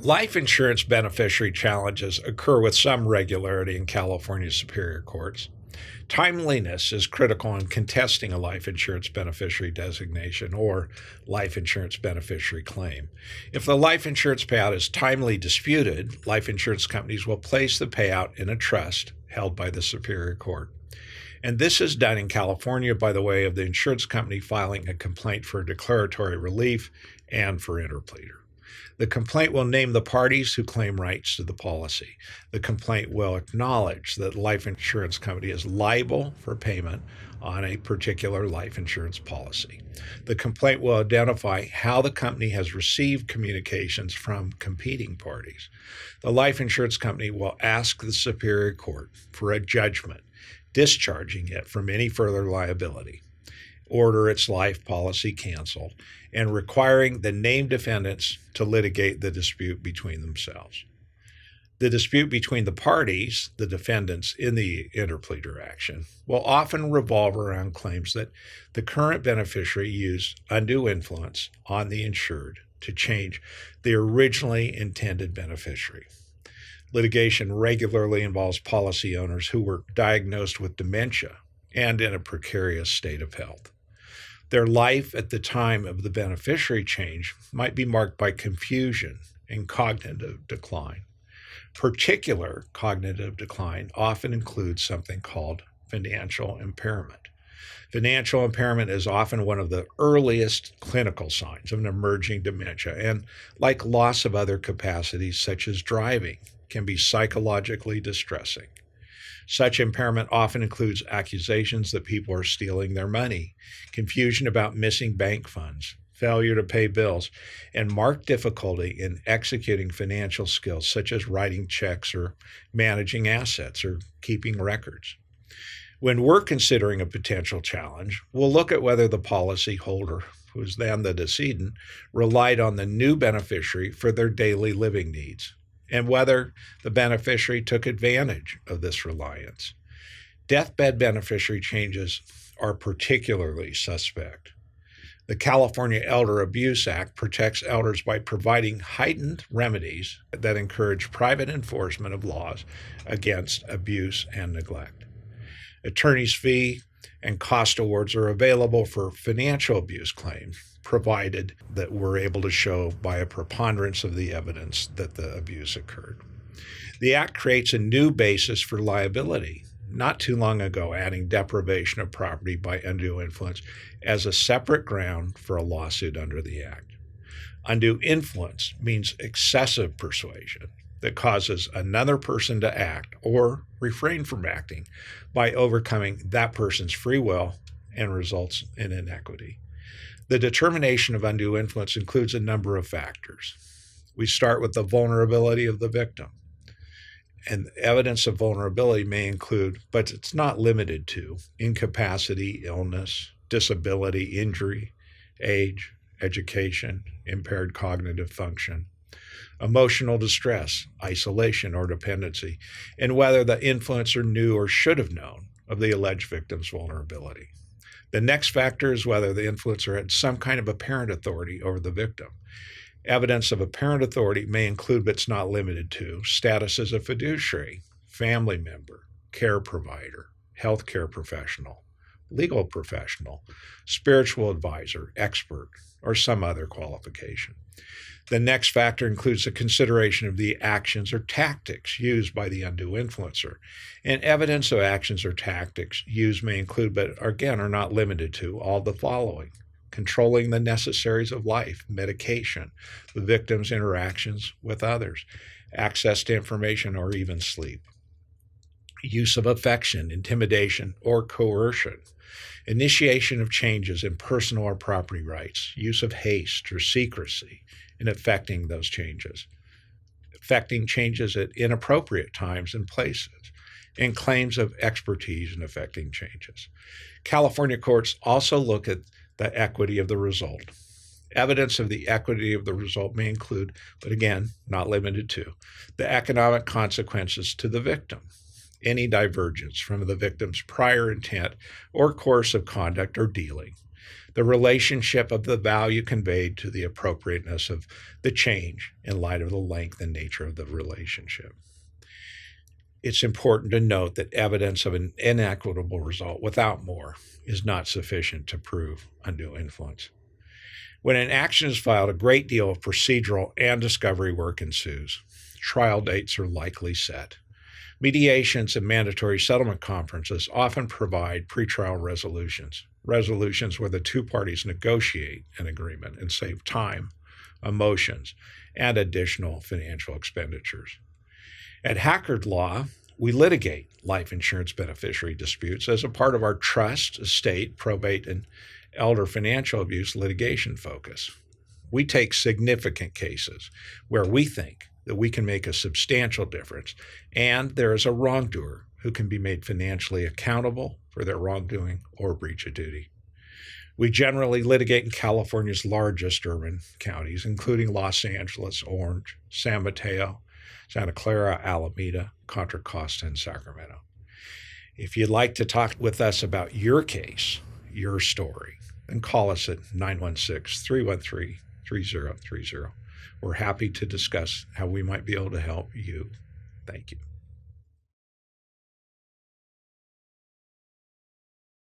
Life insurance beneficiary challenges occur with some regularity in California superior courts. Timeliness is critical in contesting a life insurance beneficiary designation or life insurance beneficiary claim. If the life insurance payout is timely disputed, life insurance companies will place the payout in a trust held by the superior court. And this is done in California by the way of the insurance company filing a complaint for declaratory relief and for interpleader. The complaint will name the parties who claim rights to the policy. The complaint will acknowledge that the life insurance company is liable for payment on a particular life insurance policy. The complaint will identify how the company has received communications from competing parties. The life insurance company will ask the superior court for a judgment, discharging it from any further liability, order its life policy canceled, and requiring the named defendants to litigate the dispute between themselves. The dispute between the parties, the defendants in the interpleader action, will often revolve around claims that the current beneficiary used undue influence on the insured to change the originally intended beneficiary. Litigation regularly involves policy owners who were diagnosed with dementia and in a precarious state of health. Their life at the time of the beneficiary change might be marked by confusion and cognitive decline. Particular cognitive decline often includes something called financial impairment. Financial impairment is often one of the earliest clinical signs of an emerging dementia, and like loss of other capacities such as driving, can be psychologically distressing. Such impairment often includes accusations that people are stealing their money, confusion about missing bank funds, failure to pay bills, and marked difficulty in executing financial skills such as writing checks or managing assets or keeping records. When we're considering a potential challenge, we'll look at whether the policyholder, who is then the decedent, relied on the new beneficiary for their daily living needs, and whether the beneficiary took advantage of this reliance. Deathbed beneficiary changes are particularly suspect. The California Elder Abuse Act protects elders by providing heightened remedies that encourage private enforcement of laws against abuse and neglect. Attorney's fee and cost awards are available for financial abuse claims, provided that we're able to show by a preponderance of the evidence that the abuse occurred. The Act creates a new basis for liability, not too long ago adding deprivation of property by undue influence as a separate ground for a lawsuit under the Act. Undue influence means excessive persuasion that causes another person to act or refrain from acting by overcoming that person's free will and results in inequity. The determination of undue influence includes a number of factors. We start with the vulnerability of the victim. And evidence of vulnerability may include, but it's not limited to, incapacity, illness, disability, injury, age, education, impaired cognitive function, emotional distress, isolation, or dependency, and whether the influencer knew or should have known of the alleged victim's vulnerability. The next factor is whether the influencer had some kind of apparent authority over the victim. Evidence of apparent authority may include, but it's not limited to, status as a fiduciary, family member, care provider, healthcare professional, legal professional, spiritual advisor, expert, or some other qualification. The next factor includes the consideration of the actions or tactics used by the undue influencer. And evidence of actions or tactics used may include, but again are not limited to, all the following: controlling the necessaries of life, medication, the victim's interactions with others, access to information, or even sleep. Use of affection, intimidation, or coercion. Initiation of changes in personal or property rights. Use of haste or secrecy in effecting those changes. Effecting changes at inappropriate times and places. And claims of expertise in effecting changes. California courts also look at the equity of the result. Evidence of the equity of the result may include, but again, not limited to, the economic consequences to the victim, any divergence from the victim's prior intent or course of conduct or dealing, the relationship of the value conveyed to the appropriateness of the change in light of the length and nature of the relationship. It's important to note that evidence of an inequitable result without more is not sufficient to prove undue influence. When an action is filed, a great deal of procedural and discovery work ensues. Trial dates are likely set. Mediations and mandatory settlement conferences often provide pretrial resolutions where the two parties negotiate an agreement and save time, emotions, and additional financial expenditures. At Hackard Law, we litigate life insurance beneficiary disputes as a part of our trust, estate, probate, and elder financial abuse litigation focus. We take significant cases where we think that we can make a substantial difference, and there is a wrongdoer who can be made financially accountable for their wrongdoing or breach of duty. We generally litigate in California's largest urban counties, including Los Angeles, Orange, San Mateo, Santa Clara, Alameda, Contra Costa, and Sacramento. If you'd like to talk with us about your case, your story, then call us at 916-313-3030. We're happy to discuss how we might be able to help you. Thank you.